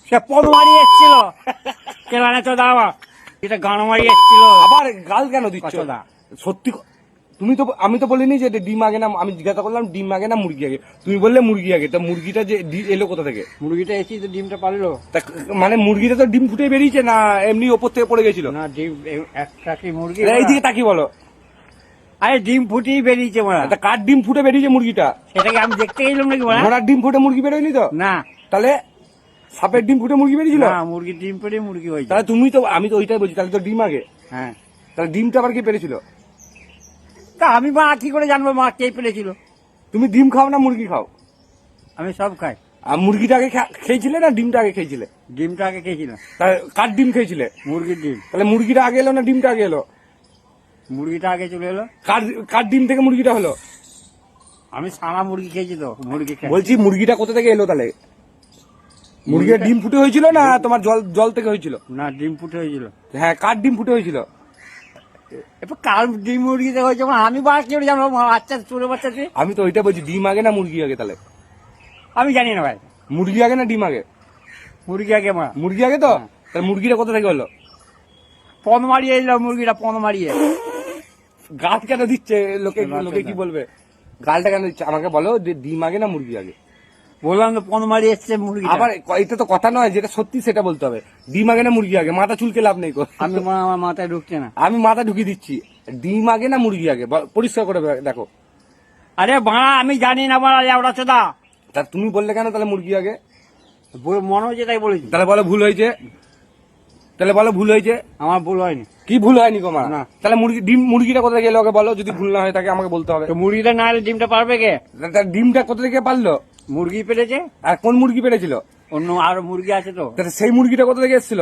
সে পদ মারি এসছিল কেলানে তো দাওয়া এটা গান মারি এসছিল আবার গাল কেন দিচ্ছ? কতদা? সত্যি তুমি তো, আমি তো বলিনি যে ডিম আগে না, আমি জিজ্ঞাসা করলাম ডিম আগে না মুরগি আগে, তুমি বললে মুরগি আগে। তা মুরগিটা যে এলো কোথা থেকে? মুরগিটা এসেছি তো ডিমটা পারলো তা মানে মুরগিটা তো ডিম ফুটে বেরিয়েছে না এমনি ওপর থেকে পড়ে গেছিল? না, ডিম একটা কি মুরগি এইদিকে তাকি বলো। আরে ডিম ফুটেই বেরিয়েছে মারা। তা কার ডিম ফুটে বেরিয়েছে মুরগিটা? সেটাকে আমি দেখতে গেলাম নাকি মারা? ঘোড়ার ডিম ফুটে মুরগি বেরোয়নি তো? না তাহলে সাপের ডিম ফুটে মুরগি বেরিয়েছিল? না, মুরগির ডিম ফুটে মুরগি হয়েছে। তাহলে তুমি তো, আমি তো ওইটাই বলছি, তাহলে তো ডিম আগে। হ্যাঁ, তাহলে ডিমটা আবার কে পেরেছিল? তা আমি মা কি করে জানবো মা কে পেরেছিল? তুমি ডিম খাও না মুরগি খাও? আমি সব খাই। আর মুরগিটা আগে খেয়েছিলে না ডিমটা আগে খেয়েছিলে? ডিমটা আগে খেয়েছিলাম। তাহলে কার ডিম খেয়েছিলে? মুরগির ডিম। তাহলে মুরগিটা আগে এলো না ডিমটা আগে এলো? মুরগিটা আগে চলে এলো। কার ডিম থেকে মুরগিটা হলো? আমি সারা মুরগি খেয়েছি তো, মুরগি খাই। বলছি মুরগিটা কোথা থেকে এলো তাহলে? মুরগির ডিম ফুটে হয়েছিল না তোমার জল থেকে হয়েছিল? না, ডিম ফুটে হয়েছিল। হ্যাঁ, কার ডিম ফুটে হয়েছিল? এবার কার ডিম মুরগিতে হয়েছে আমি বা কি করে জানবো? বাচ্চা ছোট বাচ্চা দিয়ে আমি তো ওইটা বলছি, ডিম আগে না মুরগি আগে? তাহলে আমি জানি না ভাই। মুরগি আগে না ডিম আগে? মুরগি আগে মা। মুরগি আগে তো? তাহলে মুরগিটা কোথা থেকে হলো? পন মারিয়ে এলো মুরগিটা, পন মারিয়ে। গাছ কেন দিচ্ছে? লোকে কি বলবে? গালটা কেন দিচ্ছে আমাকে বলো, যে ডিম আগে না মুরগি আগে? বললাম তো পন মারিয়ে এসছে মুরগি। আবার এটা তো কথা নয়, যেটা সত্যি সেটা বলতে হবে। ডিম আগে না মুরগি আগে? মাথা চুলকে লাভ নেই। আমি আমার মাথায় ঢুকছে না। আমি মাথা ঢুকিয়ে দিচ্ছি, ডিম আগে না মুরগি আগে? পরিষ্কার করে দেখো। আরে বাড়া, আমি জানি না বাড়া, ওরা চোদা। তা তুমি বললে কেন তাহলে মুরগি আগে? মনে হচ্ছে তাই বলেছি। তাহলে বলো ভুল হয়েছে। তাহলে বলো ভুল হয়েছে। আমার ভুল হয়নি। কি ভুল হয়নি গো মা? না। তাহলে মুরগিটা কোথা থেকে এলো ওকে বলো, যদি ভুল না হয় তাকে আমাকে বলতে হবে। তো মুরগিটা না হলে ডিমটা পারবে কে? তার ডিমটা কোথা থেকে পারলো? মুরগি পেরেছে। আর কোন মুরগি পেরেছিল? অন্য আরো মুরগি আছে তো। তাহলে সেই মুরগিটা কোথা থেকে এসেছিল?